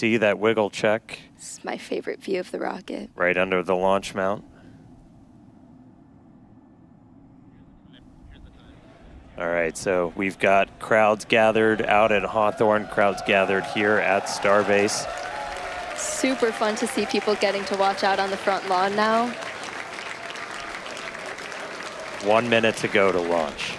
see that wiggle check. It's my favorite view of the rocket. Right under the launch mount. All right, so we've got crowds gathered out at Hawthorne, crowds gathered here at Starbase. Super fun to see people getting to watch out on the front lawn now. 1 minute to go to launch.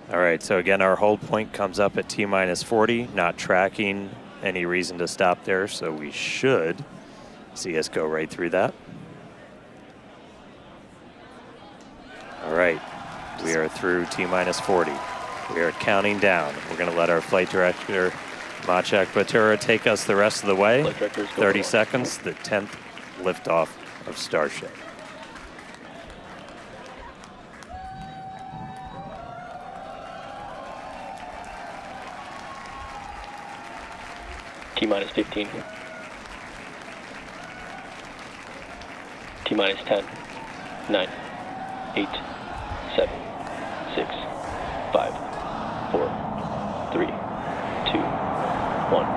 All right, so again, our hold point comes up at T-minus 40, not tracking any reason to stop there, so we should see us go right through that. All right, we are through T-minus 40. We are counting down. We're gonna let our flight director, Maciek Batura, take us the rest of the way. 30 seconds, the 10th liftoff of Starship. T-minus 15. T-minus 10, 9, 8, 7, 6, 5, 4, 3, 2, 1.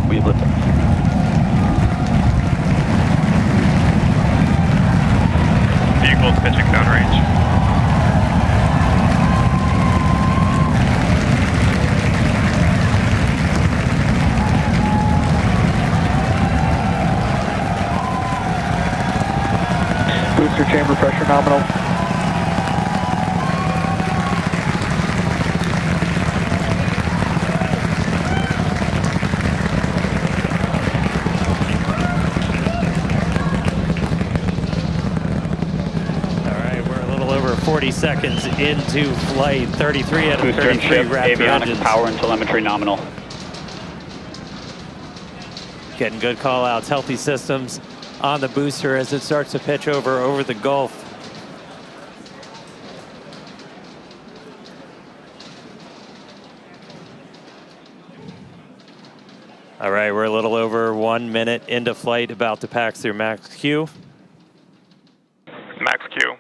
We have liftoff. Vehicle pitching downrange. Booster chamber pressure nominal. All right, we're a little over 40 seconds into flight. 33 out of 33 Raptor avionics engines. power and telemetry nominal. Getting good call outs, healthy systems on the booster as it starts to pitch over the Gulf. All right, we're a little over 1 minute into flight, about to pass through max Q. Max Q.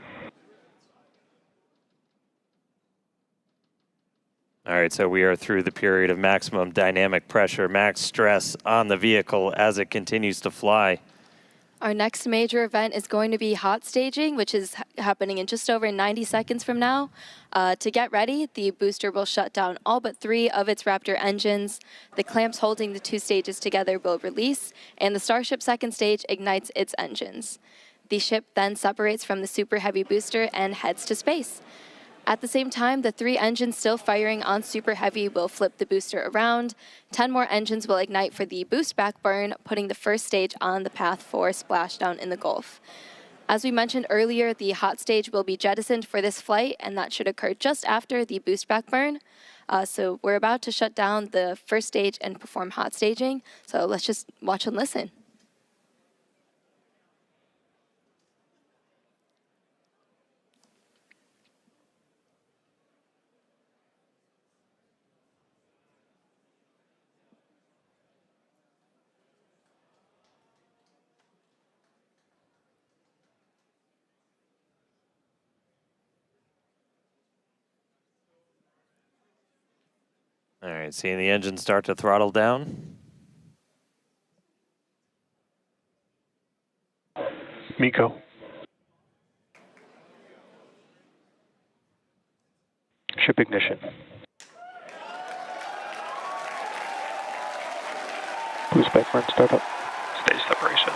All right, so we are through the period of maximum dynamic pressure, max stress on the vehicle as it continues to fly. Our next major event is going to be hot staging, which is happening in just over 90 seconds from now. To get ready, the booster will shut down all but 3 of its Raptor engines. The clamps holding the 2 stages together will release, and the Starship second stage ignites its engines. The ship then separates from the Super Heavy booster and heads to space. At the same time, the 3 engines still firing on Super Heavy will flip the booster around. 10 more engines will ignite for the boost back burn, putting the first stage on the path for splashdown in the Gulf. As we mentioned earlier, the hot stage will be jettisoned for this flight, and that should occur just after the boost back burn. So we're about to shut down the first stage and perform hot staging. So let's just watch and listen. All right, seeing the engine start to throttle down. MECO. Ship ignition. Boost back burn startup. Stage separation.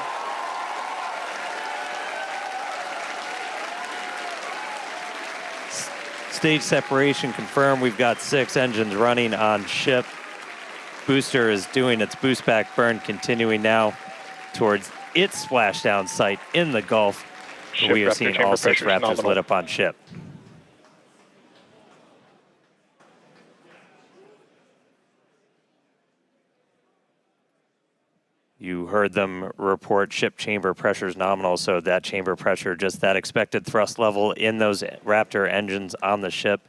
Stage separation confirmed. We've got 6 engines running on ship. Booster is doing its boost back burn, continuing now towards its splashdown site in the Gulf. We are seeing all 6 Raptors lit up on ship. You heard them report ship chamber pressures nominal, so that chamber pressure, just that expected thrust level in those Raptor engines on the ship.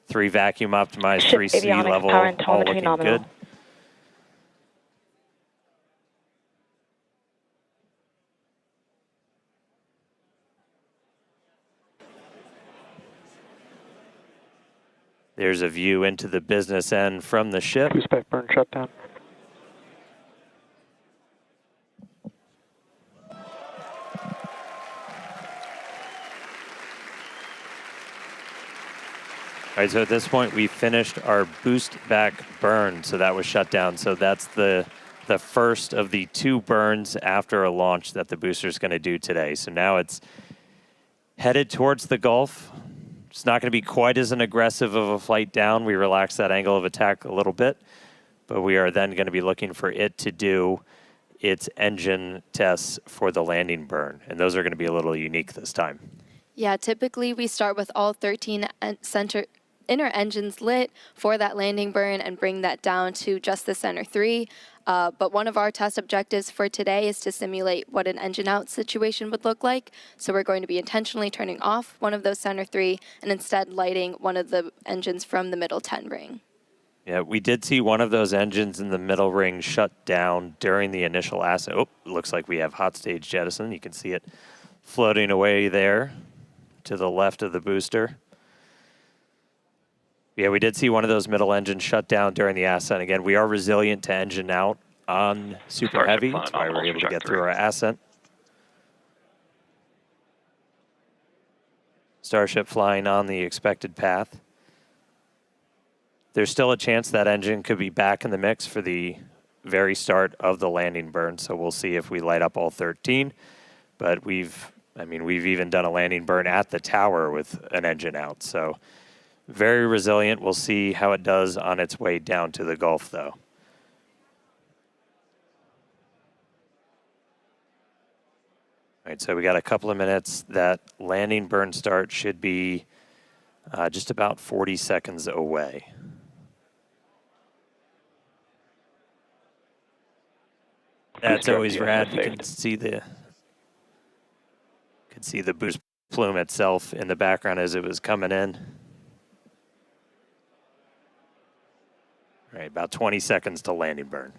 3 vacuum optimized, 3 sea level, all looking good. There's a view into the business end from the ship. Boost back burn shutdown. All right, so at this point, we finished our boost back burn, so that was shut down. So that's the first of the 2 burns after a launch that the booster's going to do today. So now it's headed towards the Gulf. It's not going to be quite as an aggressive of a flight down. We relaxed that angle of attack a little bit, but we are then going to be looking for it to do its engine tests for the landing burn, and those are going to be a little unique this time. Yeah, typically we start with all 13 inner engines lit for that landing burn and bring that down to just the center 3. But one of our test objectives for today is to simulate what an engine out situation would look like. So we're going to be intentionally turning off one of those center 3 and instead lighting one of the engines from the middle 10 ring. Yeah, we did see one of those engines in the middle ring shut down during the initial ascent. Oh, looks like we have hot stage jettison. You can see it floating away there to the left of the booster. Yeah, we did see one of those middle engines shut down during the ascent. Again, we are resilient to engine out on Super Starship Heavy. flying That's why we're able to get through our ascent. Starship flying on the expected path. There's still a chance that engine could be back in the mix for the very start of the landing burn, so we'll see if we light up all 13. But we've even done a landing burn at the tower with an engine out, so very resilient. We'll see how it does on its way down to the Gulf, though. All right, so we got a couple of minutes. That landing burn start should be just about 40 seconds away. That's always rad. You can see the boost plume itself in the background as it was coming in. All right, about 20 seconds to landing burn.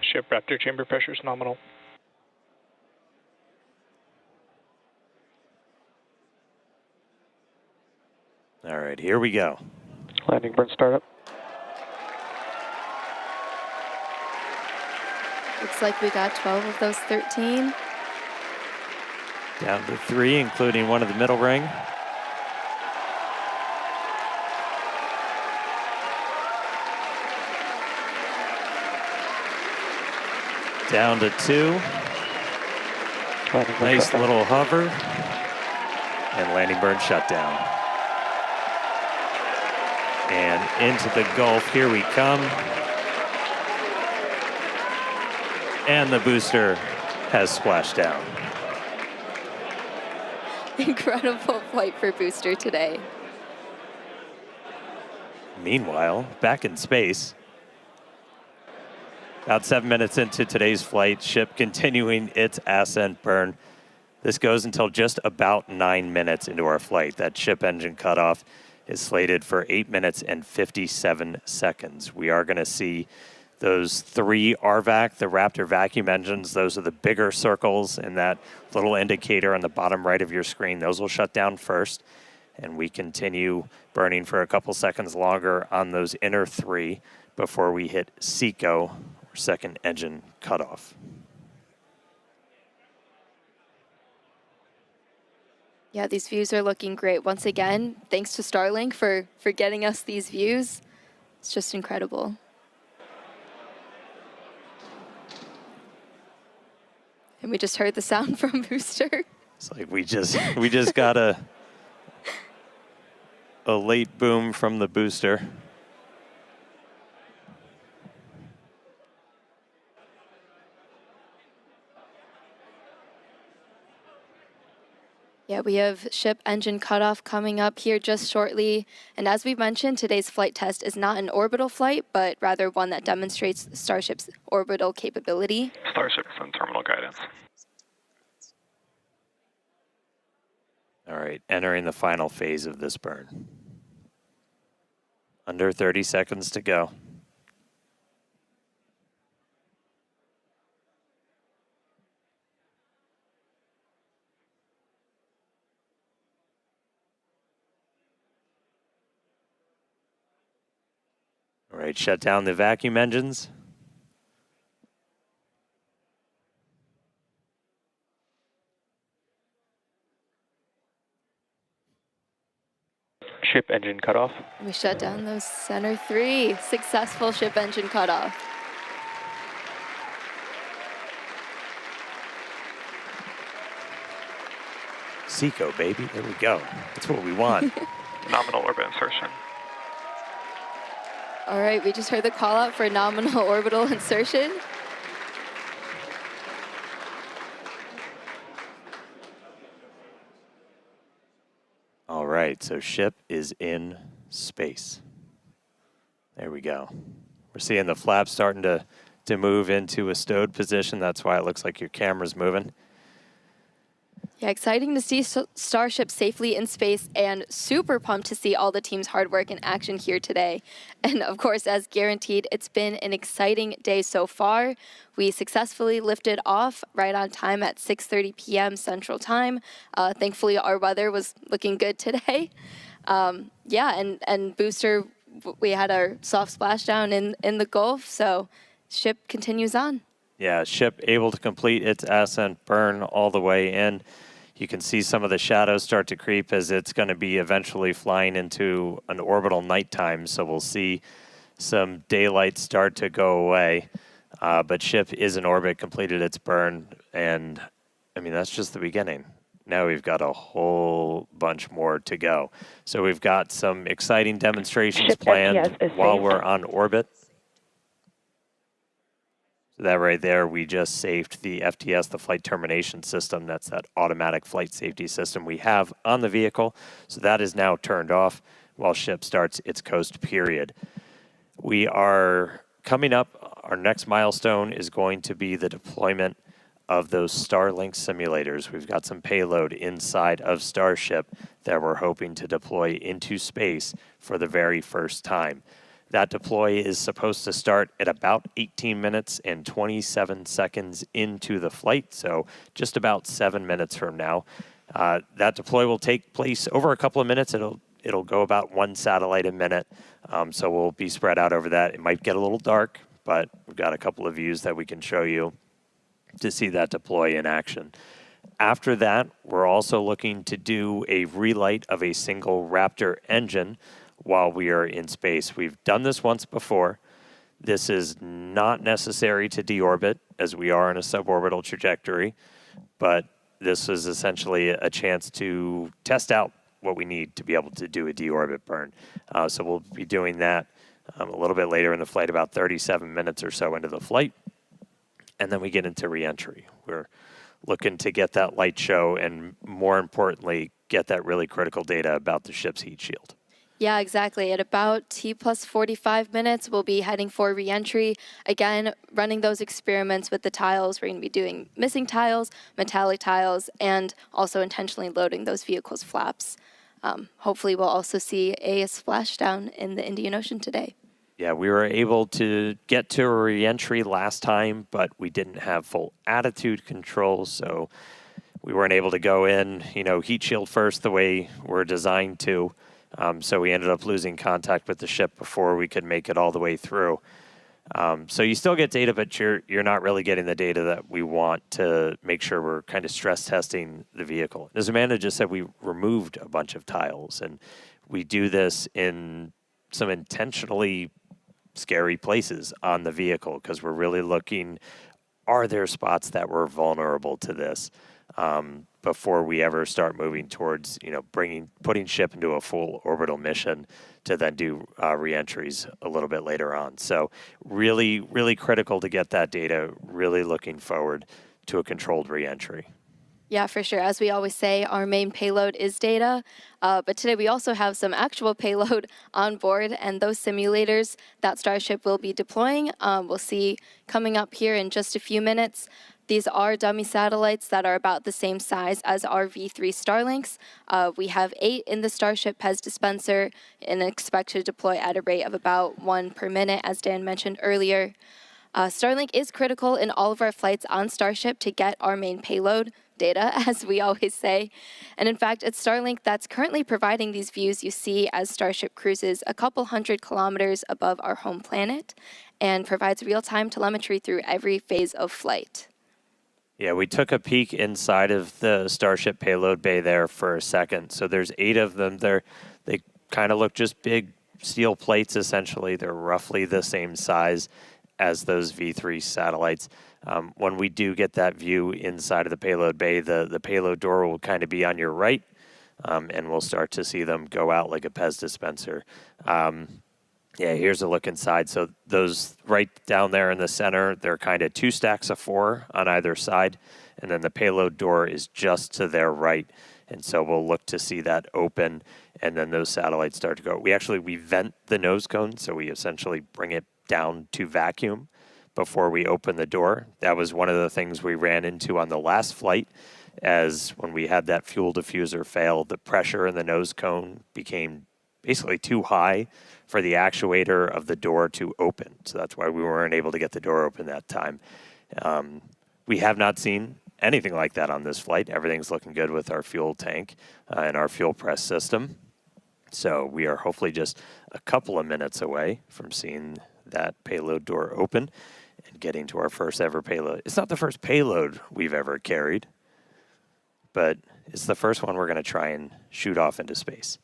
Ship Raptor chamber pressure is nominal. All right, here we go. Landing burn startup. Looks like we got 12 of those 13. Down to 3, including one of the middle ring. Down to 2. Nice little hover. And landing burn shutdown. And into the Gulf, here we come. And the booster has splashed down. Incredible flight for booster today. Meanwhile, back in space, about 7 minutes into today's flight, ship continuing its ascent burn. This goes until just about 9 minutes into our flight. That ship engine cutoff is slated for 8 minutes and 57 seconds. We are going to see those 3 RVAC, the Raptor vacuum engines. Those are the bigger circles in that little indicator on the bottom right of your screen. Those will shut down first, and we continue burning for a couple seconds longer on those inner 3 before we hit SECO, or second engine cutoff. Yeah, these views are looking great. Once again, thanks to Starlink for getting us these views. It's just incredible. And we just heard the sound from booster. It's like we just got a late boom from the booster. Yeah, we have ship engine cutoff coming up here just shortly. And as we mentioned, today's flight test is not an orbital flight, but rather one that demonstrates Starship's orbital capability. Starship from terminal guidance. All right, entering the final phase of this burn. Under 30 seconds to go. All right, shut down the vacuum engines. Ship engine cutoff. We shut down those center 3. Successful ship engine cutoff. Seco, baby. There we go. That's what we want. Nominal orbit insertion. All right, we just heard the call out for nominal orbital insertion. All right, so ship is in space. There we go. We're seeing the flaps starting to move into a stowed position. That's why it looks like your camera's moving. Yeah, exciting to see Starship safely in space, and super pumped to see all the team's hard work in action here today. And of course, as guaranteed, it's been an exciting day so far. We successfully lifted off right on time at 6:30 p.m. Central Time. Thankfully, our weather was looking good today. Yeah, and booster, we had our soft splashdown in the Gulf, so ship continues on. Yeah, ship able to complete its ascent burn all the way in. You can see some of the shadows start to creep as it's going to be eventually flying into an orbital nighttime. So we'll see some daylight start to go away. But ship is in orbit, completed its burn. And I mean, that's just the beginning. Now we've got a whole bunch more to go. So we've got some exciting demonstrations Ship planned FTS is while saved. we're on orbit. So that right there, we just saved the FTS, the flight termination system. That's that automatic flight safety system we have on the vehicle. So that is now turned off while ship starts its coast period. We are coming up. Our next milestone is going to be the deployment of those Starlink simulators. We've got some payload inside of Starship that we're hoping to deploy into space for the very first time. That deploy is supposed to start at about 18 minutes and 27 seconds into the flight, so just about 7 minutes from now. That deploy will take place over a couple of minutes. It'll go about 1 satellite a minute, so we'll be spread out over that. It might get a little dark, but we've got a couple of views that we can show you to see that deploy in action. After that, we're also looking to do a relight of a single Raptor engine while we are in space. We've done this once before. This is not necessary to deorbit, as we are in a suborbital trajectory, but this is essentially a chance to test out what we need to be able to do a deorbit burn. So we'll be doing that a little bit later in the flight, about 37 minutes or so into the flight, and then we get into reentry. We're looking to get that light show and, more importantly, get that really critical data about the ship's heat shield. Yeah, exactly. At about T plus 45 minutes, we'll be heading for reentry. Again, running those experiments with the tiles. We're going to be doing missing tiles, metallic tiles, and also intentionally loading those vehicles' flaps. Hopefully, we'll also see a splashdown in the Indian Ocean today. Yeah, we were able to get to a reentry last time, but we didn't have full attitude control, so we weren't able to go in, heat shield first the way we're designed to. So we ended up losing contact with the ship before we could make it all the way through. So you still get data, but you're not really getting the data that we want to make sure we're kind of stress testing the vehicle. As Amanda just said, we removed a bunch of tiles, and we do this in some intentionally scary places on the vehicle because we're really looking, are there spots that were vulnerable to this? Before we ever start moving towards, putting ship into a full orbital mission to then do reentries a little bit later on. So really, really critical to get that data, really looking forward to a controlled reentry. Yeah, for sure. As we always say, our main payload is data, but today we also have some actual payload on board, and those simulators that Starship will be deploying, we'll see coming up here in just a few minutes. These are dummy satellites that are about the same size as our V3 Starlinks. We have 8 in the Starship PEZ dispenser and expect to deploy at a rate of about 1 per minute, as Dan mentioned earlier. Starlink is critical in all of our flights on Starship to get our main payload data, as we always say. And in fact, it's Starlink that's currently providing these views you see as Starship cruises a couple hundred kilometers above our home planet and provides real-time telemetry through every phase of flight. Yeah, we took a peek inside of the Starship payload bay there for a second. So there's 8 of them there. They kind of look just big steel plates, essentially. They're roughly the same size as those V3 satellites. When we do get that view inside of the payload bay, the payload door will kind of be on your right, and we'll start to see them go out like a Pez dispenser. Yeah, here's a look inside. So those right down there in the center, they're kind of 2 stacks of 4 on either side, and then the payload door is just to their right. And so we'll look to see that open, and then those satellites start to go. We vent the nose cone, so we essentially bring it down to vacuum before we open the door. That was one of the things we ran into on the last flight, as when we had that fuel diffuser fail, the pressure in the nose cone became basically too high for the actuator of the door to open. So that's why we weren't able to get the door open that time. We have not seen anything like that on this flight. Everything's looking good with our fuel tank and our fuel press system. So we are hopefully just a couple of minutes away from seeing that payload door open and getting to our first ever payload. It's not the first payload we've ever carried, but it's the first one we're going to try and shoot off into space.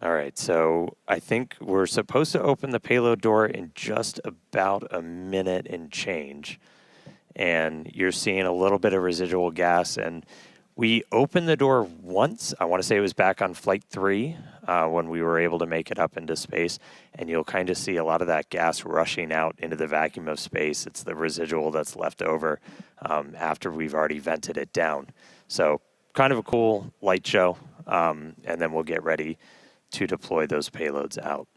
All right, so I think we're supposed to open the payload door in just about a minute and change. And you're seeing a little bit of residual gas. And we opened the door once. I want to say it was back on flight 3 when we were able to make it up into space. And you'll kind of see a lot of that gas rushing out into the vacuum of space. It's the residual that's left over after we've already vented it down. So kind of a cool light show. And then we'll get ready to deploy those payloads out.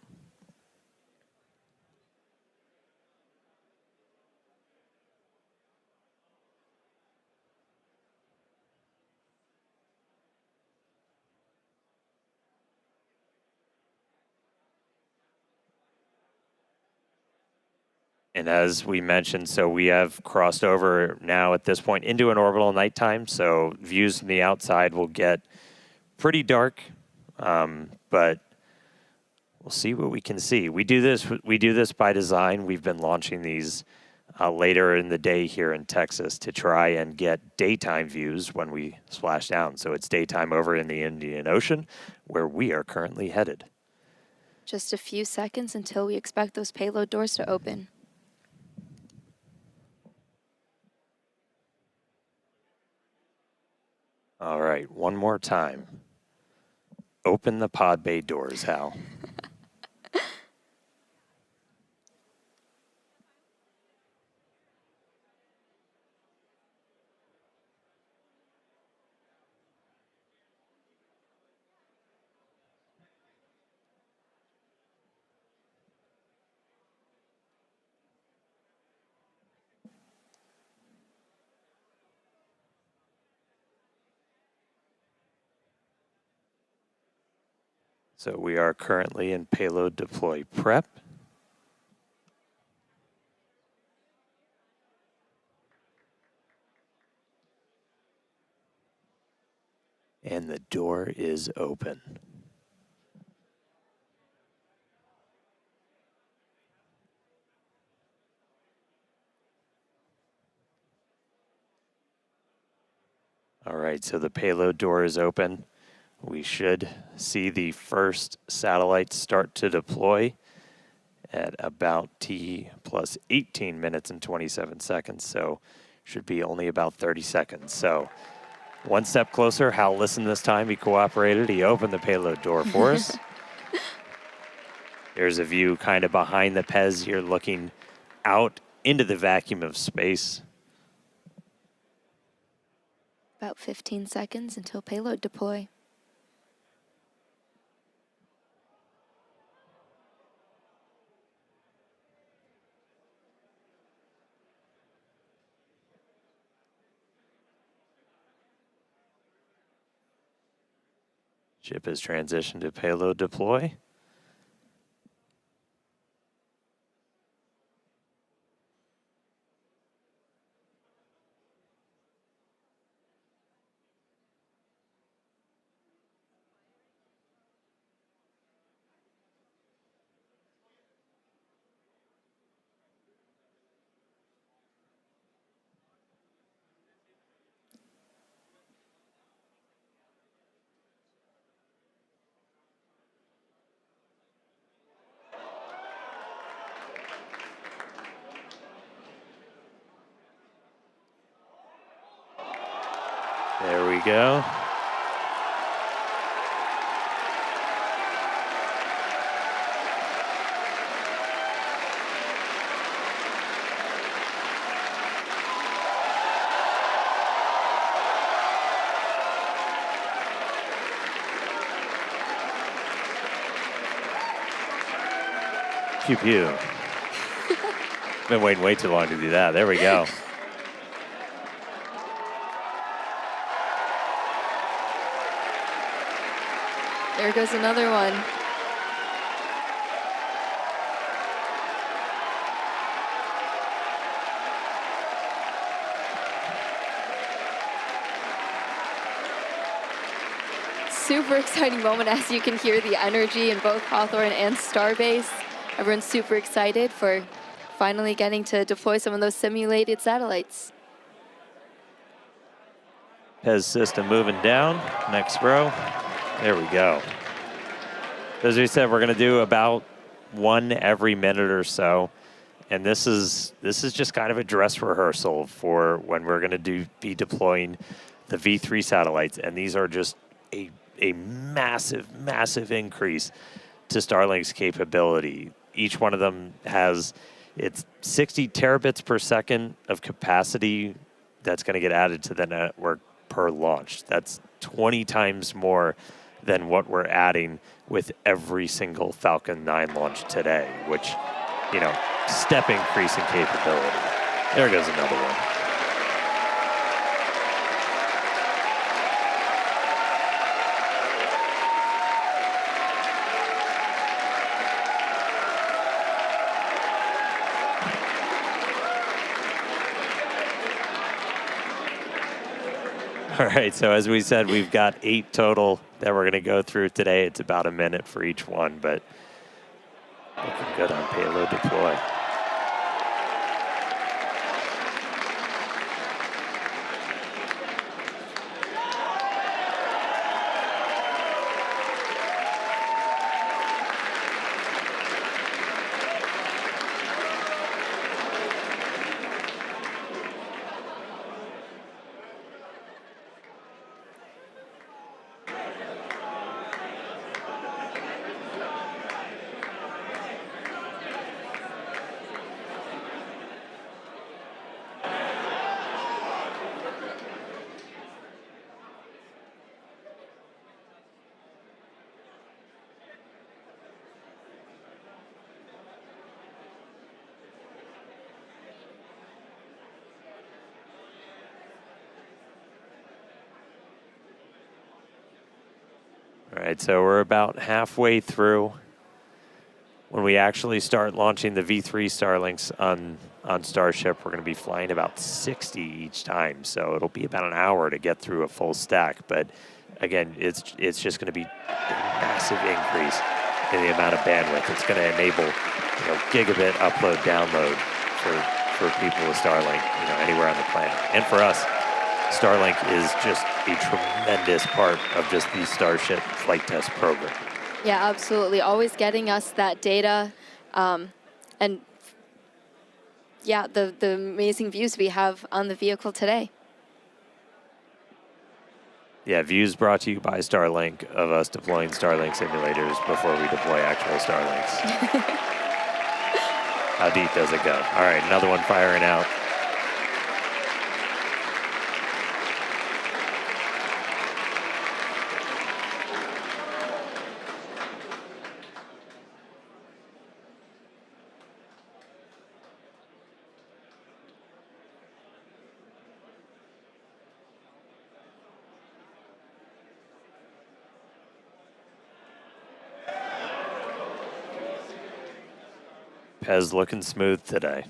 And as we mentioned, so we have crossed over now at this point into an orbital nighttime. So views from the outside will get pretty dark, but we'll see what we can see. We do this by design. We've been launching these later in the day here in Texas to try and get daytime views when we splash down. So it's daytime over in the Indian Ocean, where we are currently headed. Just a few seconds until we expect those payload doors to open. All right, one more time. Open the pod bay doors, Hal. So we are currently in payload deploy prep. And the door is open. All right, so the payload door is open. We should see the first satellite start to deploy at about T plus 18 minutes and 27 seconds. So should be only about 30 seconds. So one step closer. Hal listened this time. He cooperated. He opened the payload door for us. There's a view kind of behind the Pez. You're looking out into the vacuum of space. About 15 seconds until payload deploy. Ship has transitioned to payload deploy. There we go. Pew pew. Been waiting way too long to do that. There we go. There goes another one. Super exciting moment, as you can hear the energy in both Hawthorne and Starbase. Everyone's super excited for finally getting to deploy some of those simulated satellites. Pez system moving down. Next row. There we go. As we said, we're going to do about one every minute or so. And this is just kind of a dress rehearsal for when we're going to be deploying the V3 satellites. And these are just a massive, massive increase to Starlink's capability. Each one of them has it's 60 terabits per second of capacity that's going to get added to the network per launch. That's 20 times more than what we're adding with every single Falcon 9 launch today, which, you know, step increase in capability. There goes another one. All right, so as we said, we've got 8 total that we're going to go through today. It's about a minute for each one, but looking good on payload deploy. All right, so we're about halfway through. When we actually start launching the V3 Starlinks on Starship, we're going to be flying about 60 each time. So it'll be about an hour to get through a full stack. But again, it's just going to be a massive increase in the amount of bandwidth. It's going to enable, you know, gigabit upload, download for people with Starlink, you know, anywhere on the planet. And for us, Starlink is just a tremendous part of just the Starship flight test program. Yeah, absolutely. Always getting us that data, and yeah, the amazing views we have on the vehicle today. Yeah, views brought to you by Starlink of us deploying Starlink simulators before we deploy actual Starlinks. How deep does it go? All right, another one firing out. Pez looking smooth today.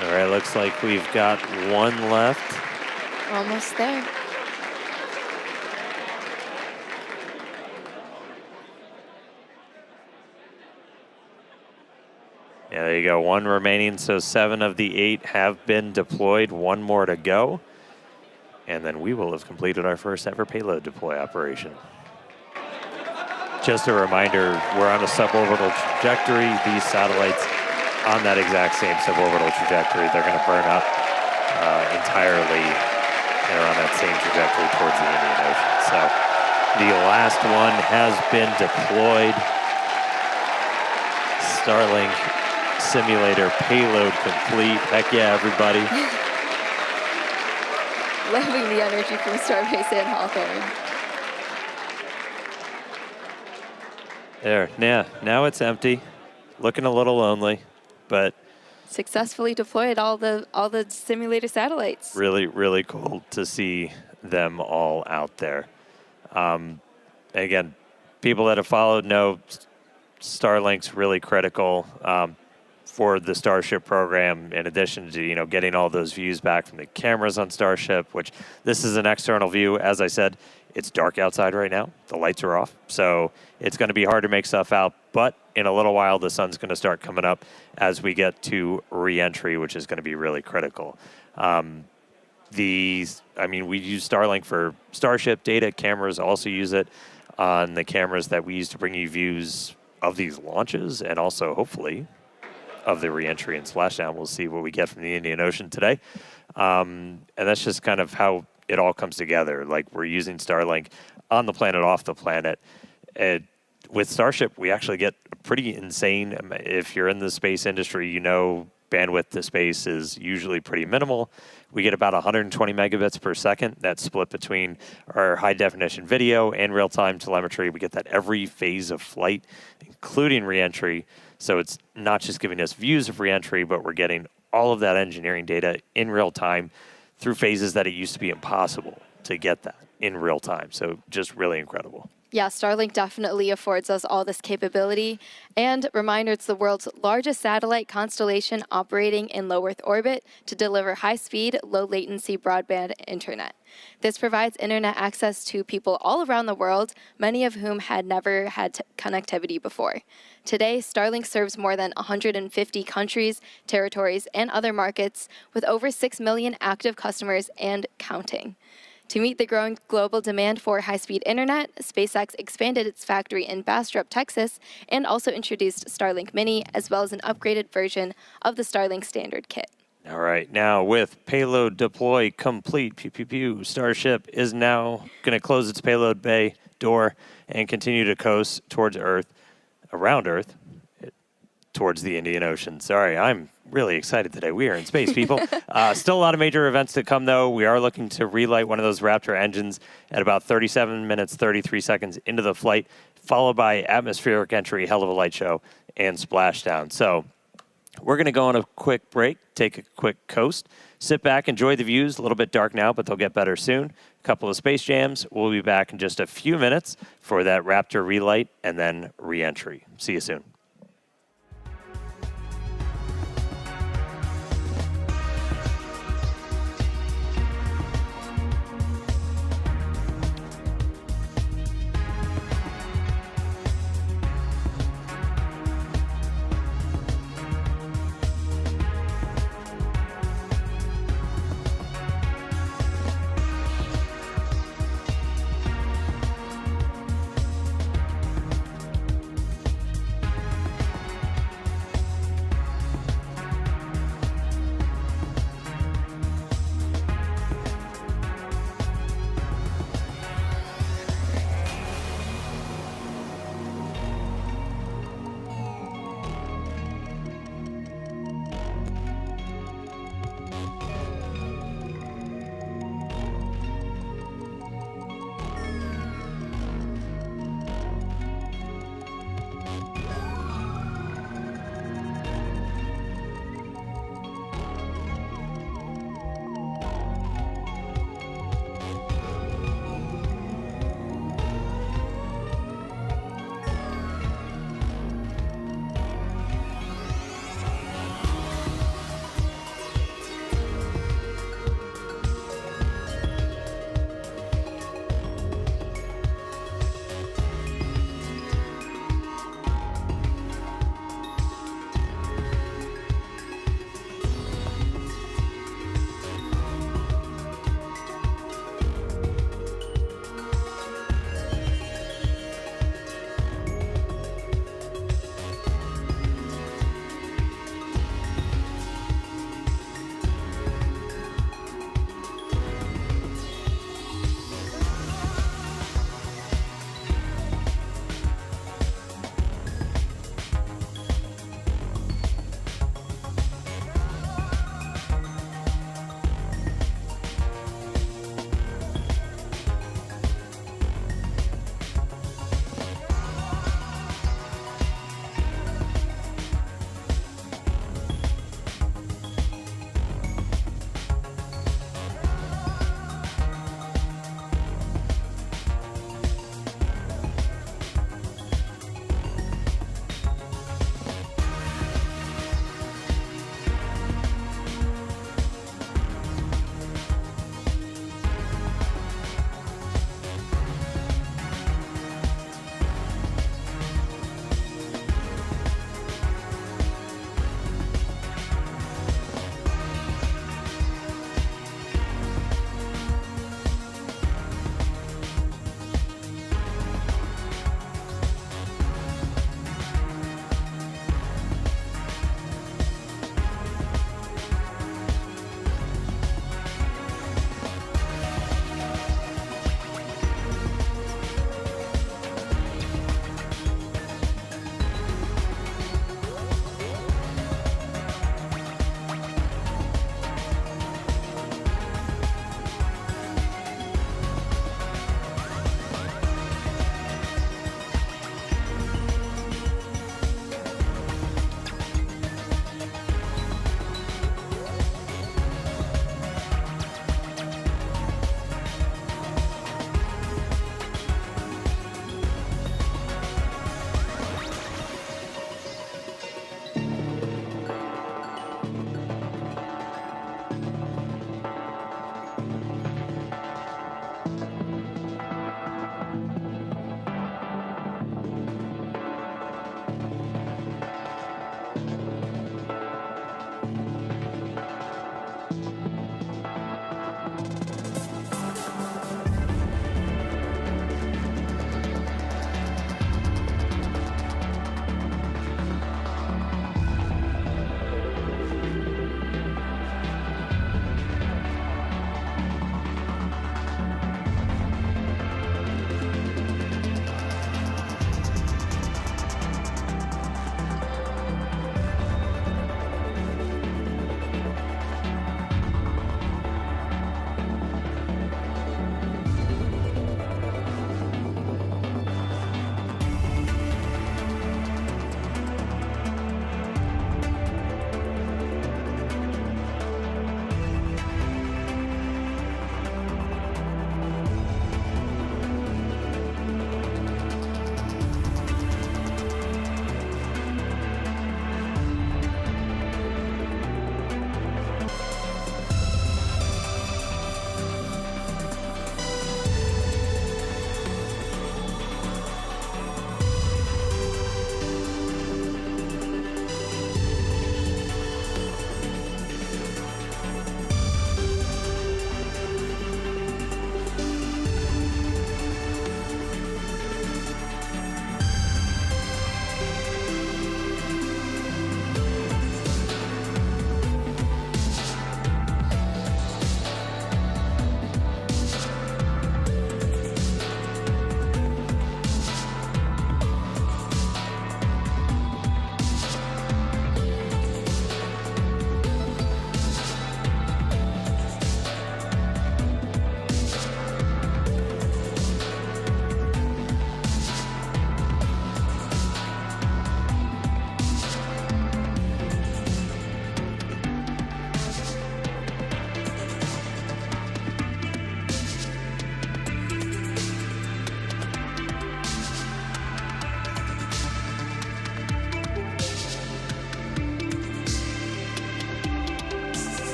All right, looks like we've got one left. Almost there. Yeah, there you go. One remaining, so 7 of the 8 have been deployed. One more to go. And then we will have completed our first ever payload deploy operation. Just a reminder, we're on a suborbital trajectory. These satellites on that exact same suborbital trajectory, they're going to burn up entirely and are on that same trajectory towards the Indian Ocean. So the last one has been deployed. Starlink simulator payload complete. Heck yeah, everybody. Loving the energy from Starbase and Hawthorne. There, yeah, now it's empty. Looking a little lonely, but Successfully deployed all the simulator satellites. really, really cool to see them all out there. Again, people that have followed know Starlink's really critical for the Starship program, in addition to, getting all those views back from the cameras on Starship, which this is an external view. As I said, it's dark outside right now. The lights are off, so it's going to be hard to make stuff out. But in a little while, the sun's going to start coming up as we get to reentry, which is going to be really critical. We use Starlink for Starship data. Cameras also use it on the cameras that we use to bring you views of these launches and also, hopefully, of the reentry and splashdown. We'll see what we get from the Indian Ocean today. And that's just kind of how it all comes together. Like, we're using Starlink on the planet, off the planet. With Starship, we actually get pretty insane. If you're in the space industry, bandwidth to space is usually pretty minimal. We get about 120 megabits per second. That's split between our high-definition video and real-time telemetry. We get that every phase of flight, including reentry. So it's not just giving us views of reentry, but we're getting all of that engineering data in real time through phases that it used to be impossible to get that in real time. So just really incredible. Yeah, Starlink definitely affords us all this capability. And reminder, it's the world's largest satellite constellation operating in low Earth orbit to deliver high-speed, low-latency broadband internet. This provides internet access to people all around the world, many of whom had never had connectivity before. Today, Starlink serves more than 150 countries, territories, and other markets, with over 6 million active customers and counting. To meet the growing global demand for high-speed internet, SpaceX expanded its factory in Bastrop, Texas, and also introduced Starlink Mini, as well as an upgraded version of the Starlink Standard kit. All right, now with payload deploy complete, Starship is now going to close its payload bay door and continue to coast towards Earth, around Earth, towards the Indian Ocean. Sorry, I'm really excited today. We are in space, people. Still a lot of major events to come, though. We are looking to relight one of those Raptor engines at about 37 minutes, 33 seconds into the flight, followed by atmospheric entry, hell of a light show, and splashdown. So we're going to go on a quick break, take a quick coast, sit back, enjoy the views. A little bit dark now, but they'll get better soon. A couple of space jams. We'll be back in just a few minutes for that Raptor relight and then reentry. See you soon.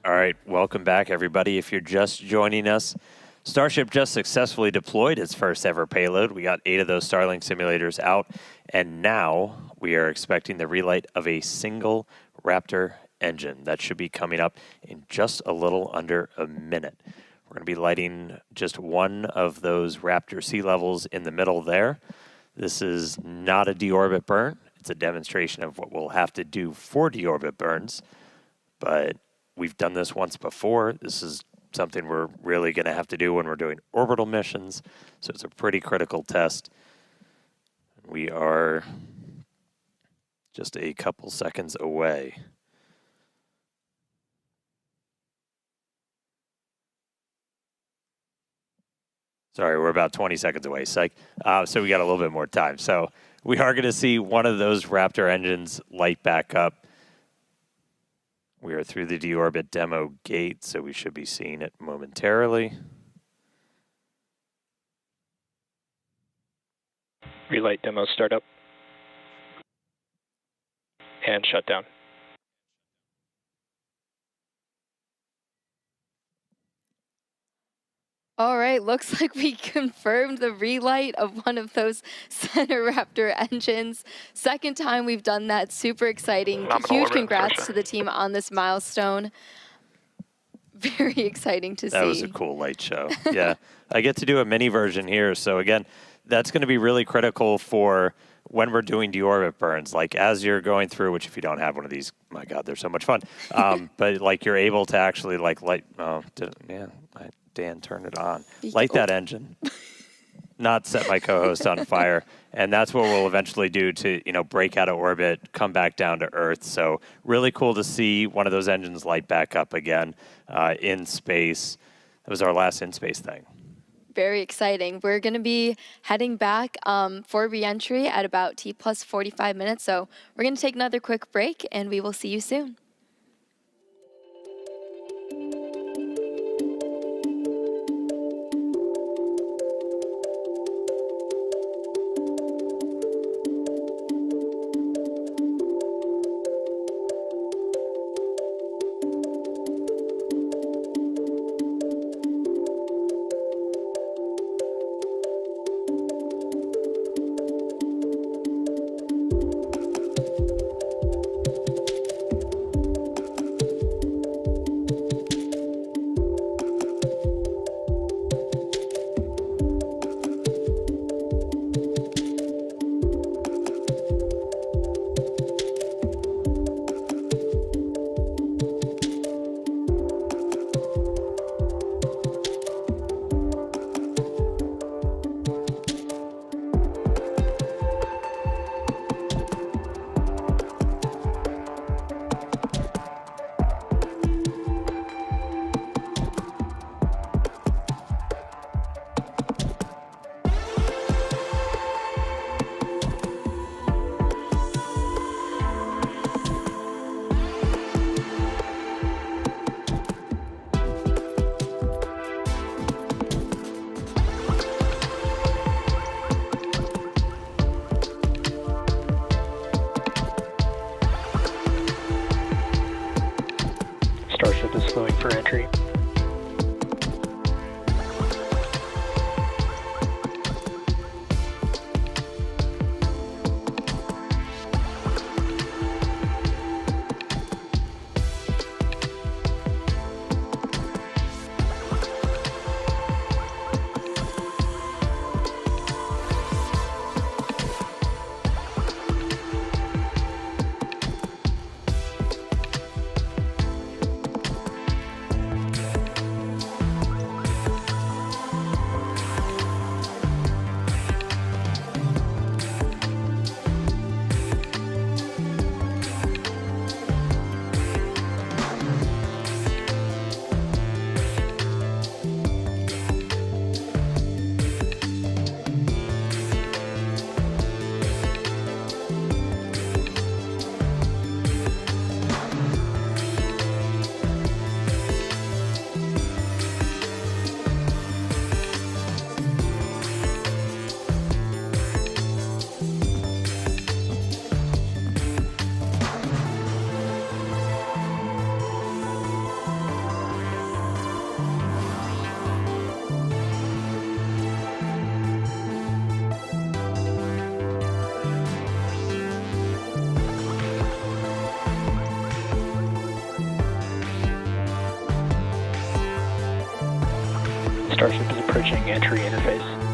All right, welcome back, everybody. If you're just joining us, Starship just successfully deployed its first ever payload. We got 8 of those Starlink simulators out, and now we are expecting the relight of a single Raptor engine. That should be coming up in just a little under a minute. We're going to be lighting just one of those Raptor sea levels in the middle there. This is not a deorbit burn. It's a demonstration of what we'll have to do for deorbit burns, but we've done this once before. This is something we're really going to have to do when we're doing orbital missions, so it's a pretty critical test. We are just a couple seconds away. Sorry, we're about 20 seconds away, psych. So we got a little bit more time. So we are going to see one of those Raptor engines light back up. We are through the deorbit demo gate, so we should be seeing it momentarily. Relight demo startup. And shutdown. All right, looks like we confirmed the relight of one of those center Raptor engines. Second time we've done that. Super exciting. Nominal Huge orbit congrats insertion. to the team on this milestone. Very exciting to see. That was a cool light show. Yeah, I get to do a mini version here. So again, that's going to be really critical for when we're doing deorbit burns. Like as you're going through, which if you don't have one of these, my God, they're so much fun. But like you're able to actually like light. Oh, Dan, turn it on. Light that engine. Not set my co-host on fire. And that's what we'll eventually do to, break out of orbit, come back down to Earth. So really cool to see one of those engines light back up again in space. That was our last in-space thing. Very exciting. We're going to be heading back for reentry at about T plus 45 minutes. So we're going to take another quick break, and we will see you soon. Starship is slowing for entry. Starship is approaching entry interface.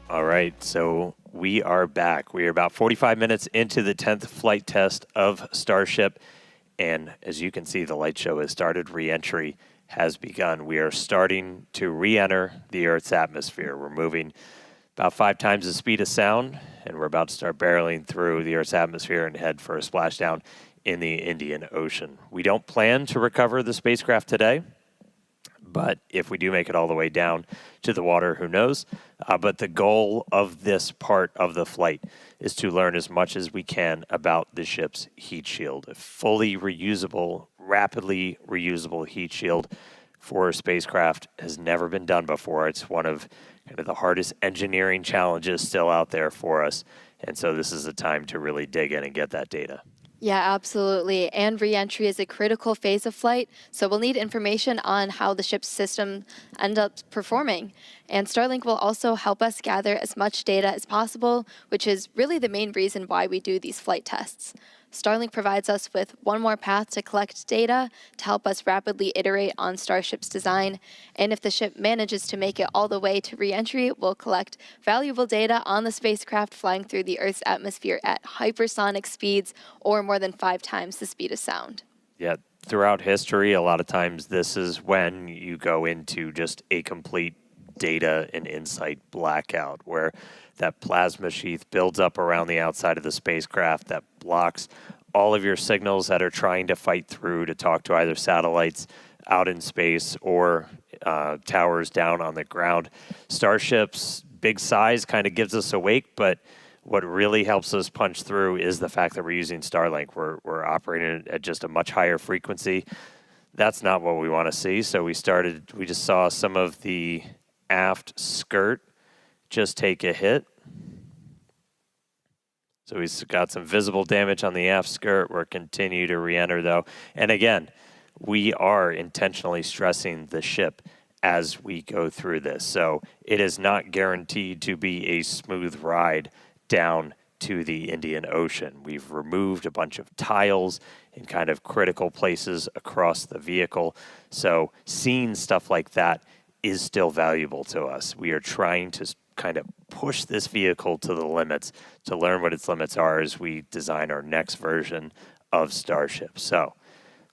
All right, so we are back. We are about 45 minutes into the 10th flight test of Starship. And as you can see, the light show has started. Re-entry has begun. We are starting to re-enter the Earth's atmosphere. We're moving about 5 times the speed of sound, and we're about to start barreling through the Earth's atmosphere and head for a splashdown in the Indian Ocean. We don't plan to recover the spacecraft today, but if we do make it all the way down to the water, who knows? But the goal of this part of the flight is to learn as much as we can about the ship's heat shield. A fully reusable, rapidly reusable heat shield for a spacecraft has never been done before. It's one of kind of the hardest engineering challenges still out there for us. And so this is a time to really dig in and get that data. Yeah, absolutely. And re-entry is a critical phase of flight, so we'll need information on how the ship's system ends up performing. And Starlink will also help us gather as much data as possible, which is really the main reason why we do these flight tests. Starlink provides us with one more path to collect data to help us rapidly iterate on Starship's design. And if the ship manages to make it all the way to re-entry, we'll collect valuable data on the spacecraft flying through the Earth's atmosphere at hypersonic speeds or more than 5 times the speed of sound. Yeah, throughout history, a lot of times this is when you go into just a complete data and insight blackout, where that plasma sheath builds up around the outside of the spacecraft that blocks all of your signals that are trying to fight through to talk to either satellites out in space or towers down on the ground. Starship's big size kind of gives us awake, but What really helps us punch through is the fact that we're using Starlink. We're operating at just a much higher frequency. That's not what we want to see. So we just saw some of the aft skirt just take a hit. So we've got some visible damage on the aft skirt. We're continue to re-enter though. And again, we are intentionally stressing the ship as we go through this. So it is not guaranteed to be a smooth ride down to the Indian Ocean. We've removed a bunch of tiles in kind of critical places across the vehicle. So seeing stuff like that is still valuable to us. We are trying to kind of push this vehicle to the limits to learn what its limits are as we design our next version of Starship. So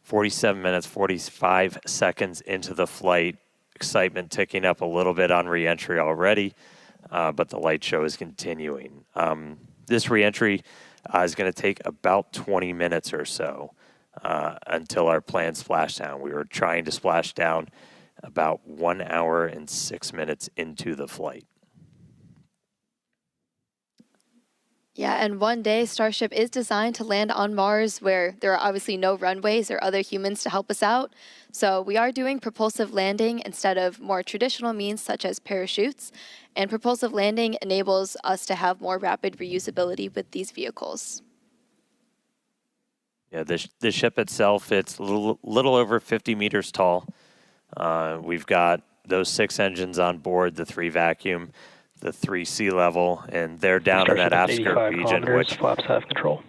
47 minutes, 45 seconds into the flight, excitement ticking up a little bit on reentry already, but the light show is continuing. This reentry is going to take about 20 minutes or so until our planned splashdown. We were trying to splash down about 1 hour and 6 minutes into the flight. Yeah, and one day Starship is designed to land on Mars where there are obviously no runways or other humans to help us out. So we are doing propulsive landing instead of more traditional means such as parachutes. And propulsive landing enables us to have more rapid reusability with these vehicles. Yeah, the ship itself, it's a little over 50 meters tall. We've got those 6 engines on board, the 3 vacuum, the 3 sea level, and they're down in that aft skirt region, which flaps have control.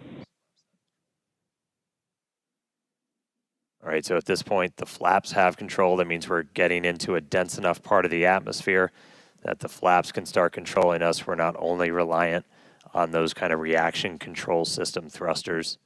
All right, so at this point, the flaps have control. That means we're getting into a dense enough part of the atmosphere that the flaps can start controlling us. We're not only reliant on those kind of reaction control system thrusters.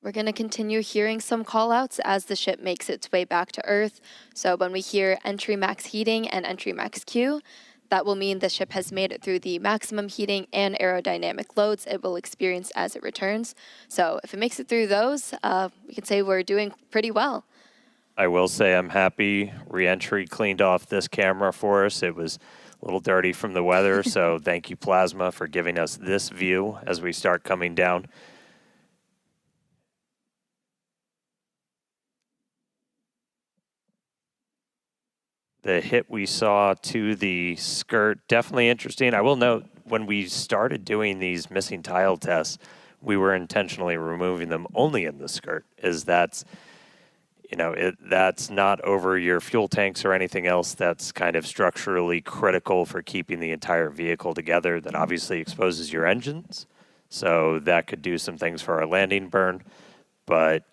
We're going to continue hearing some callouts as the ship makes its way back to Earth. So when we hear entry max heating and entry max Q, that will mean the ship has made it through the maximum heating and aerodynamic loads it will experience as it returns. So if it makes it through those, we can say we're doing pretty well. I will say I'm happy reentry cleaned off this camera for us. It was a little dirty from the weather, so thank you, Plasma, for giving us this view as we start coming down. The hit we saw to the skirt, definitely interesting. I will note, when we started doing these missing tile tests, we were intentionally removing them only in the skirt, as that's, that's not over your fuel tanks or anything else that's kind of structurally critical for keeping the entire vehicle together. That obviously exposes your engines, so that could do some things for our landing burn, but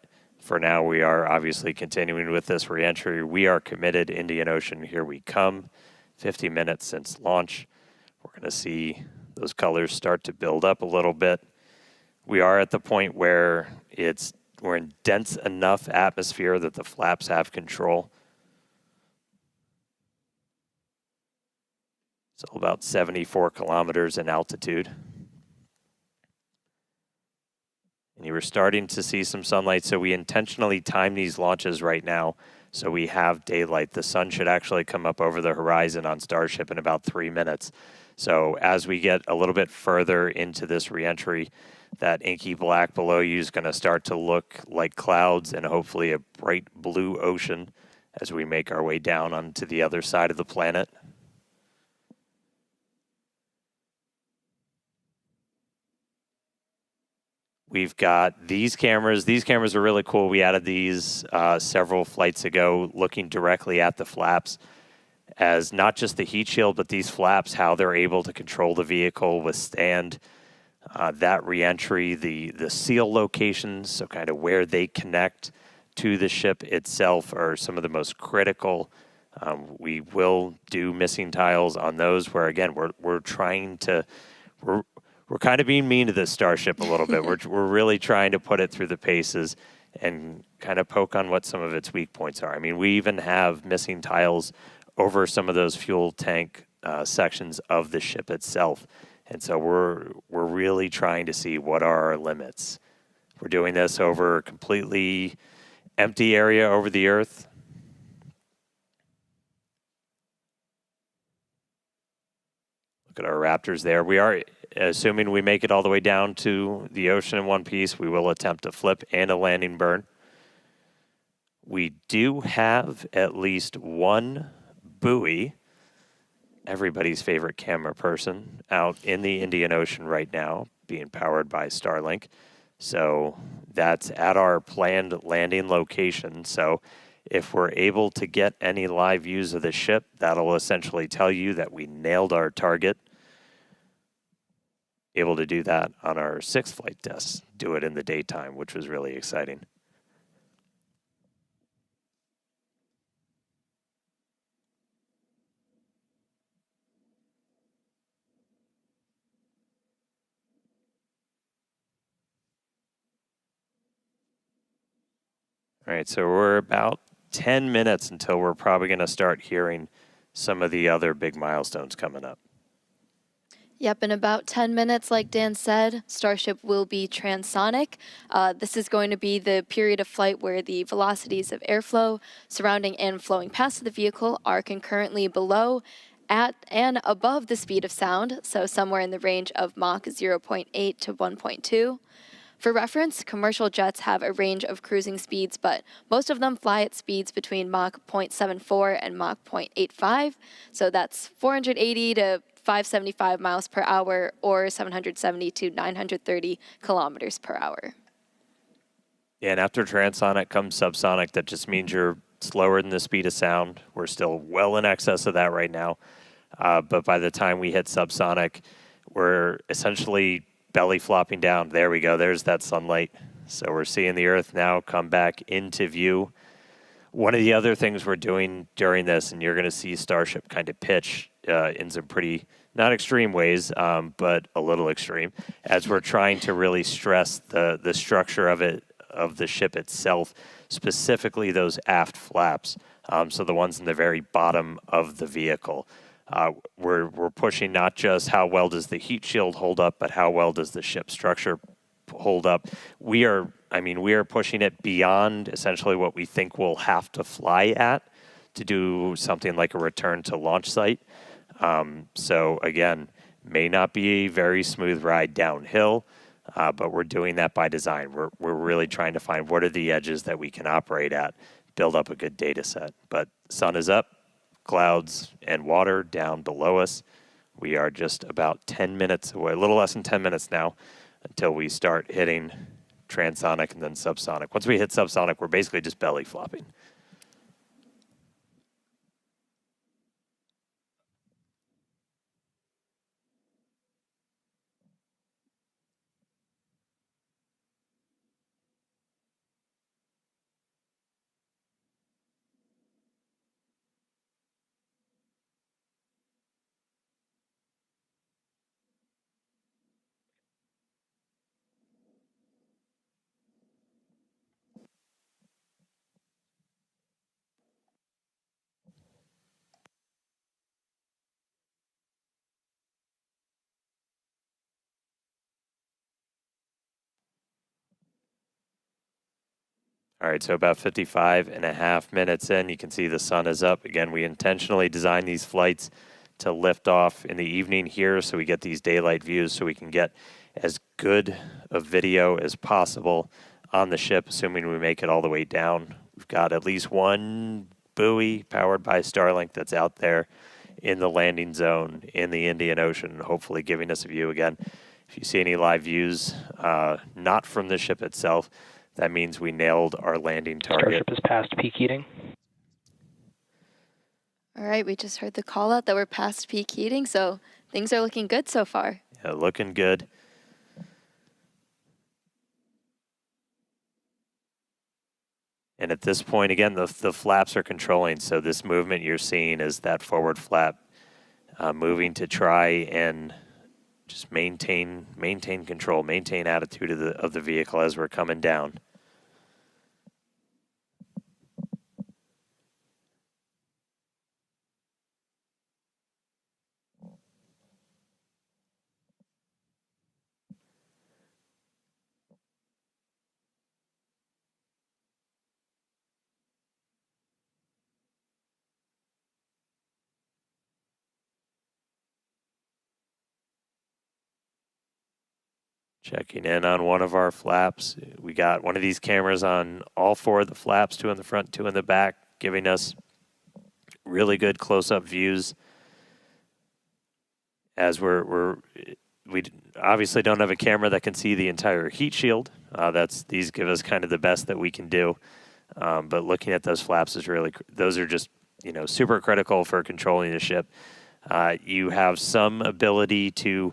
for now, we are obviously continuing with this reentry. We are committed. Indian Ocean, here we come. 50 minutes since launch. We're going to see those colors start to build up a little bit. We are at the point where we're in dense enough atmosphere that the flaps have control. So about 74 kilometers in altitude. And you were starting to see some sunlight, so we intentionally time these launches right now so we have daylight. The sun should actually come up over the horizon on Starship in about 3 minutes. So as we get a little bit further into this reentry, that inky black below you is going to start to look like clouds and hopefully a bright blue ocean as we make our way down onto the other side of the planet. We've got these cameras. These cameras are really cool. We added these several flights ago, looking directly at the flaps as not just the heat shield, but these flaps, how they're able to control the vehicle, withstand that reentry, the seal locations, so kind of where they connect to the ship itself are some of the most critical. We will do missing tiles on those where, again, we're trying to... We're kind of being mean to this Starship a little bit. We're really trying to put it through the paces and kind of poke on what some of its weak points are. I mean, we even have missing tiles over some of those fuel tank sections of the ship itself. And so we're really trying to see what are our limits. We're doing this over a completely empty area over the Earth. Look at our Raptors there. We are, assuming we make it all the way down to the ocean in one piece, we will attempt a flip and a landing burn. We do have at least one buoy, everybody's favorite camera person, out in the Indian Ocean right now, being powered by Starlink. So that's at our planned landing location. So if we're able to get any live views of the ship, that'll essentially tell you that we nailed our target. Able to do that on our 6th flight test, do it in the daytime, which was really exciting. All right, so we're about 10 minutes until we're probably going to start hearing some of the other big milestones coming up. Yep, in about 10 minutes, like Dan said, Starship will be transonic. This is going to be the period of flight where the velocities of airflow surrounding and flowing past the vehicle are concurrently below, at, and above the speed of sound, so somewhere in the range of Mach 0.8 to 1.2. For reference, commercial jets have a range of cruising speeds, but most of them fly at speeds between Mach 0.74 and Mach 0.85, so that's 480 to 575 miles per hour or 770 to 930 kilometers per hour. Yeah, and after transonic comes subsonic. That just means you're slower than the speed of sound. We're still well in excess of that right now. But by the time we hit subsonic, we're essentially belly flopping down. There we go. There's that sunlight. So we're seeing the Earth now come back into view. One of the other things we're doing during this, and you're going to see Starship kind of pitch in some pretty, not extreme ways, but a little extreme, as we're trying to really stress the structure of it, of the ship itself, specifically those aft flaps. So the ones in the very bottom of the vehicle. We're pushing not just how well does the heat shield hold up, but how well does the ship structure hold up. We are pushing it beyond essentially what we think we'll have to fly at to do something like a return to launch site. So again, may not be a very smooth ride downhill, but we're doing that by design. We're really trying to find what are the edges that we can operate at, build up a good data set. But sun is up, clouds and water down below us. We are just about 10 minutes away, a little less than 10 minutes now, until we start hitting transonic and then subsonic. Once we hit subsonic, we're basically just belly flopping. All right, so about 55 and a half minutes in, you can see the sun is up. Again, we intentionally designed these flights to lift off in the evening here so we get these daylight views so we can get as good a video as possible on the ship, assuming we make it all the way down. We've got at least one buoy powered by Starlink that's out there in the landing zone in the Indian Ocean, hopefully giving us a view again. If you see any live views, not from the ship itself, that means we nailed our landing target. Starship is past peak heating. All right, we just heard the call out that we're past peak heating, so things are looking good so far. Yeah, looking good. And at this point, again, the flaps are controlling. So this movement you're seeing is that forward flap moving to try and just maintain control, maintain attitude of the vehicle as we're coming down. Checking in on one of our flaps. We got one of these cameras on all 4 of the flaps, 2 in the front, 2 in the back, giving us really good close-up views. As we obviously don't have a camera that can see the entire heat shield. These give us kind of the best that we can do. But looking at those flaps is those are just, super critical for controlling the ship. You have some ability to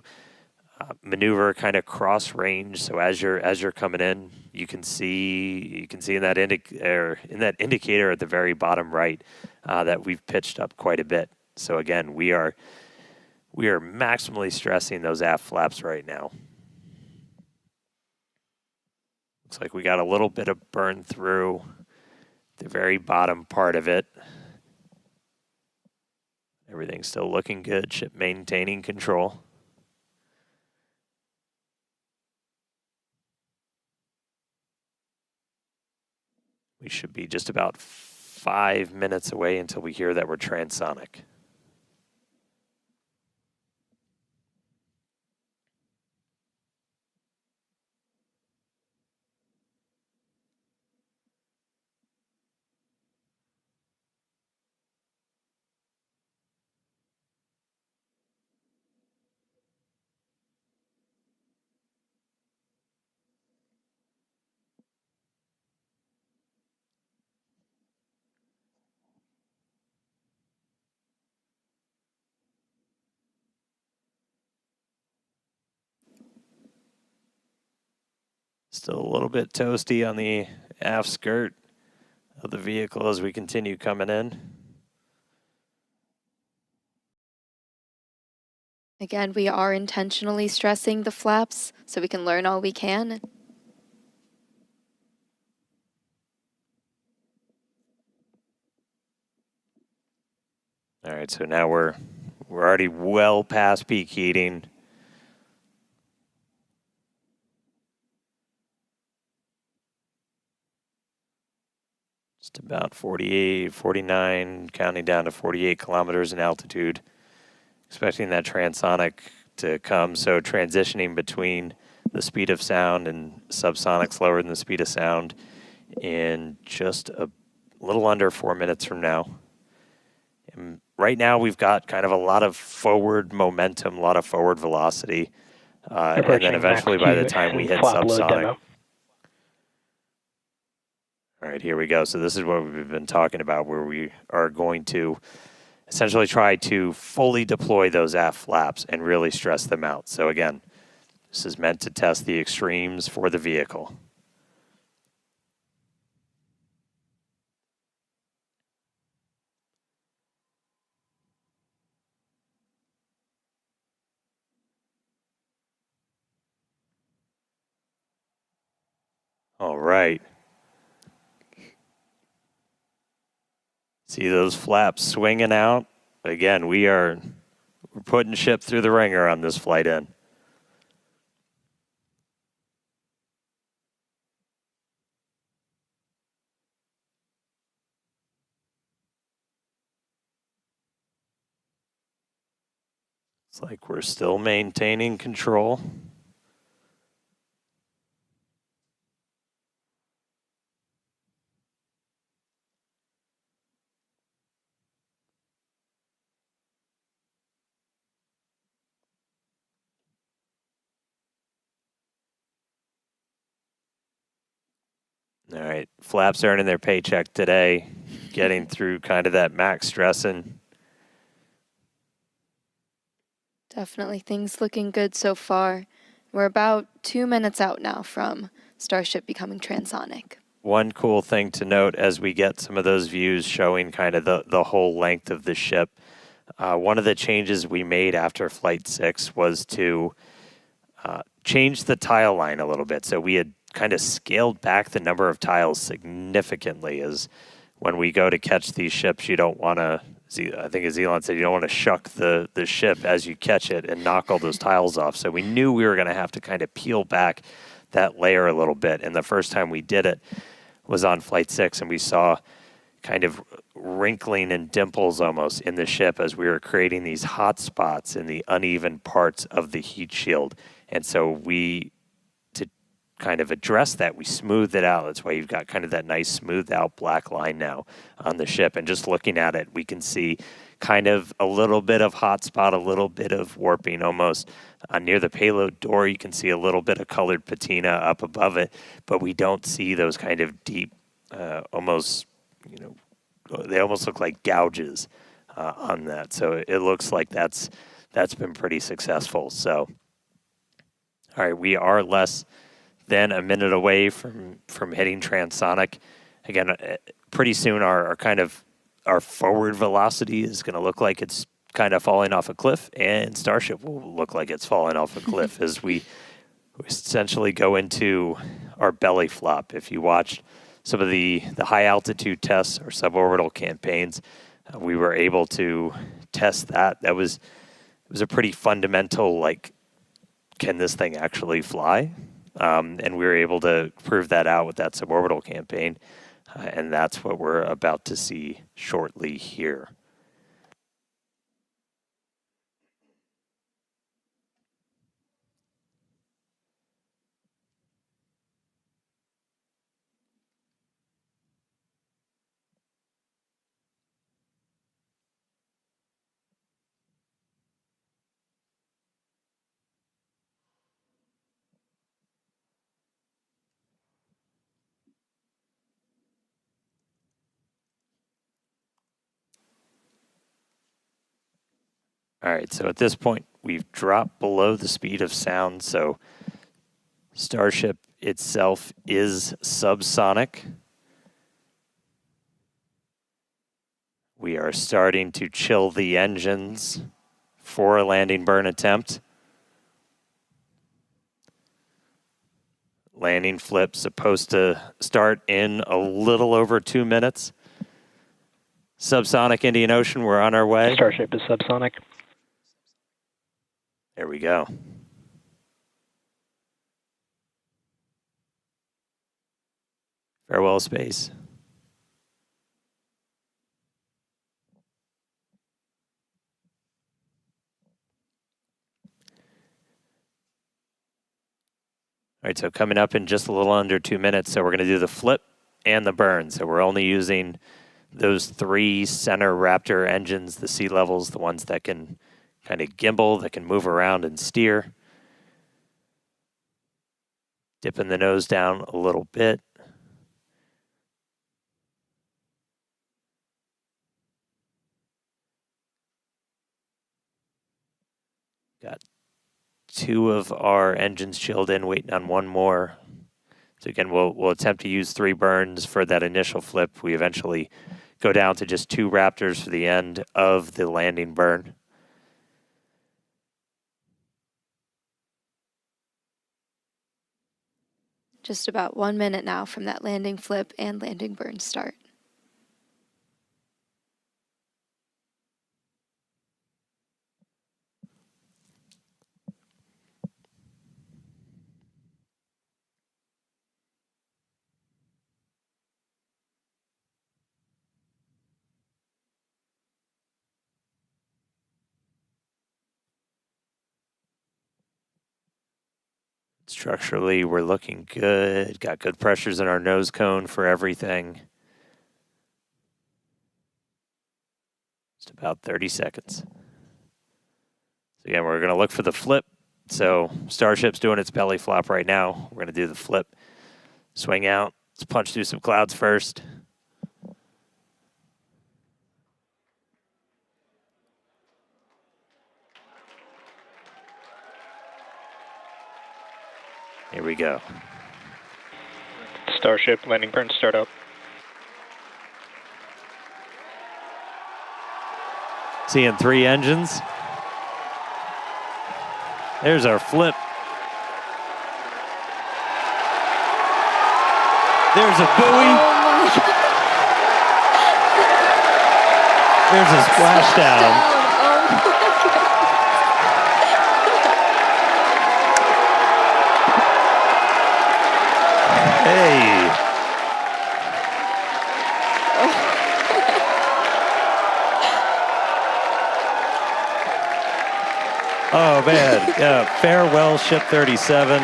maneuver kind of cross range. So as you're coming in, you can see in that indicator at the very bottom right that we've pitched up quite a bit. So again, we are maximally stressing those aft flaps right now. Looks like we got a little bit of burn through the very bottom part of it. Everything's still looking good. Ship maintaining control. We should be just about 5 minutes away until we hear that we're transonic. Still a little bit toasty on the aft skirt of the vehicle as we continue coming in. Again, we are intentionally stressing the flaps so we can learn all we can. All right, so now we're already well past peak heating. Just about 48, 49, counting down to 48 kilometers in altitude. Expecting that transonic to come, so transitioning between the speed of sound and subsonic slower than the speed of sound in just a little under 4 minutes from now. And right now we've got kind of a lot of forward momentum, a lot of forward velocity, and then eventually by the time we hit subsonic. All right, here we go. So this is what we've been talking about, where we are going to essentially try to fully deploy those aft flaps and really stress them out. So again, this is meant to test the extremes for the vehicle. All right. See those flaps swinging out? Again, we're putting ship through the ringer on this flight in. It's like we're still maintaining control. All right, flaps earning their paycheck today, getting through kind of that max stressing. Definitely things looking good so far. We're about 2 minutes out now from Starship becoming transonic. One cool thing to note as we get some of those views showing kind of the whole length of the ship, one of the changes we made after Flight 6 was to change the tile line a little bit. So we had kind of scaled back the number of tiles significantly, as when we go to catch these ships, you don't want to, I think as Elon said, you don't want to shuck the ship as you catch it and knock all those tiles off. So we knew we were going to have to kind of peel back that layer a little bit. And the first time we did it was on Flight 6, and we saw kind of wrinkling and dimples almost in the ship as we were creating these hot spots in the uneven parts of the heat shield. And so we kind of addressed that. We smoothed it out. That's why you've got kind of that nice smoothed out black line now on the ship. And just looking at it, we can see kind of a little bit of hot spot, a little bit of warping almost. Near the payload door, you can see a little bit of colored patina up above it, but we don't see those kind of deep, almost, they almost look like gouges on that. So it looks like that's been pretty successful. So, all right, we are less than a minute away from hitting transonic. Again, pretty soon our forward velocity is going to look like it's kind of falling off a cliff, and Starship will look like it's falling off a cliff as we essentially go into our belly flop. If you watched some of the high altitude tests or suborbital campaigns, we were able to test that. It was a pretty fundamental, like, can this thing actually fly? And we were able to prove that out with that suborbital campaign. And that's what we're about to see shortly here. All right, so at this point, we've dropped below the speed of sound, so Starship itself is subsonic. We are starting to chill the engines for a landing burn attempt. Landing flip supposed to start in a little over 2 minutes. Subsonic Indian Ocean, we're on our way. Starship is subsonic. There we go. Farewell, space. All right, so coming up in just a little under 2 minutes, so we're going to do the flip and the burn. So we're only using those 3 center Raptor engines, the sea levels, the ones that can kind of gimbal, that can move around and steer. Dipping the nose down a little bit. Got 2 of our engines chilled in, waiting on 1 more. So again, we'll attempt to use 3 burns for that initial flip. We eventually go down to just 2 Raptors for the end of the landing burn. Just about 1 minute now from that landing flip and landing burn start. Structurally, we're looking good. Got good pressures in our nose cone for everything. Just about 30 seconds. So again, we're going to look for the flip. So Starship's doing its belly flop right now. We're going to do the flip. Swing out. Let's punch through some clouds first. Here we go. Starship landing burn startup. Seeing 3 engines. There's our flip. There's a buoy. There's a splashdown. Hey. Oh, man. Yeah, farewell, Ship 37.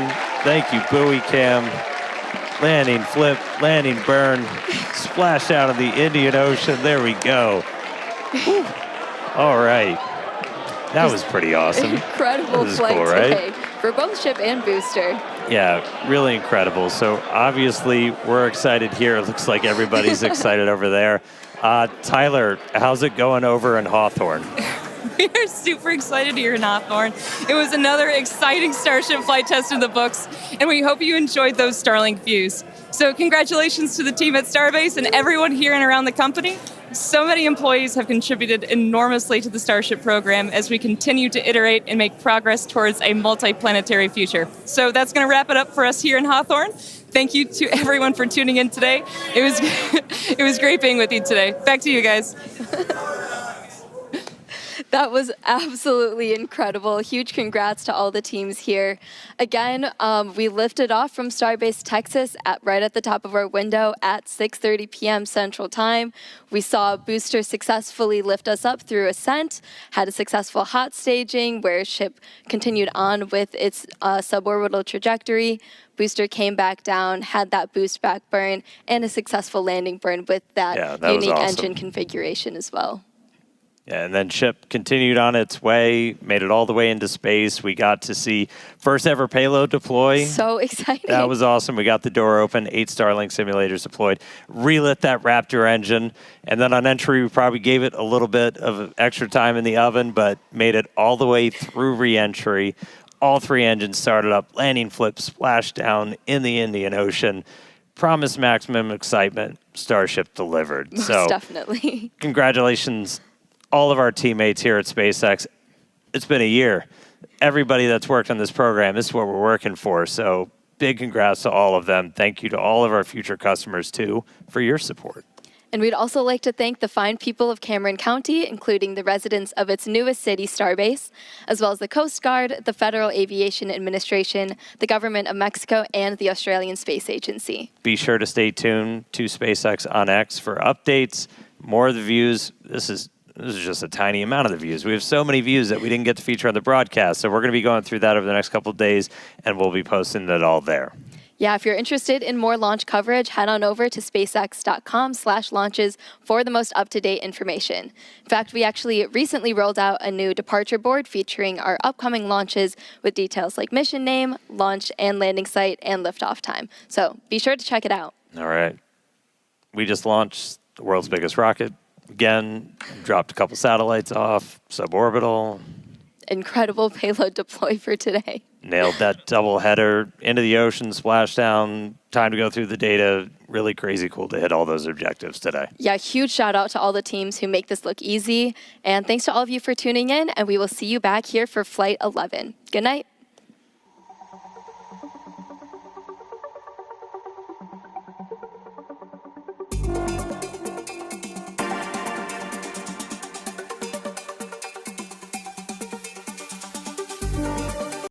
Thank you, buoy cam. Landing, flip, landing, burn. Splash out of the Indian Ocean. There we go. Whew. All right. That was pretty awesome. Incredible flight cool, right? today for both ship and booster. Yeah, really incredible. So obviously we're excited here. It looks like everybody's excited over there. Tyler, how's it going over in Hawthorne? We are super excited here in Hawthorne. It was another exciting Starship flight test in the books, and we hope you enjoyed those Starlink views. So congratulations to the team at Starbase and everyone here and around the company. So many employees have contributed enormously to the Starship program as we continue to iterate and make progress towards a multi-planetary future. So that's going to wrap it up for us here in Hawthorne. Thank you to everyone for tuning in today. It was great being with you today. Back to you guys. That was absolutely incredible. Huge congrats to all the teams here. Again, we lifted off from Starbase, Texas, right at the top of our window at 6:30 p.m. Central Time. We saw a booster successfully lift us up through ascent, had a successful hot staging where ship continued on with its suborbital trajectory. Booster came back down, had that boost back burn, and a successful landing burn with that unique engine configuration as well. Yeah, and then ship continued on its way, made it all the way into space. We got to see first ever payload deploy. So exciting. That was awesome. We got the door open, 8 Starlink simulators deployed, relit that Raptor engine, and then on entry we probably gave it a little bit of extra time in the oven, but made it all the way through reentry. All 3 engines started up, landing flip, splash down in the Indian Ocean. Promised maximum excitement, Starship delivered. Most so definitely. Congratulations, all of our teammates here at SpaceX. It's been a year. Everybody that's worked on this program, this is what we're working for. So big congrats to all of them. Thank you to all of our future customers, too, for your support. And we'd also like to thank the fine people of Cameron County, including the residents of its newest city, Starbase, as well as the Coast Guard, the Federal Aviation Administration, the Government of Mexico, and the Australian Space Agency. Be sure to stay tuned to SpaceX on X for updates, more of the views. This is just a tiny amount of the views. We have so many views that we didn't get to feature on the broadcast. So we're going to be going through that over the next couple of days, and we'll be posting it all there. Yeah, if you're interested in more launch coverage, head on over to spacex.com/launches for the most up-to-date information. In fact, we actually recently rolled out a new departure board featuring our upcoming launches with details like mission name, launch and landing site, and liftoff time. So be sure to check it out. All right. We just launched the world's biggest rocket. Again, dropped a couple satellites off, suborbital. Incredible payload deploy for today. Nailed that double header into the ocean, splashdown, time to go through the data. Really crazy cool to hit all those objectives today. Yeah, huge shout out to all the teams who make this look easy. And thanks to all of you for tuning in, and we will see you back here for Flight 11. Good night.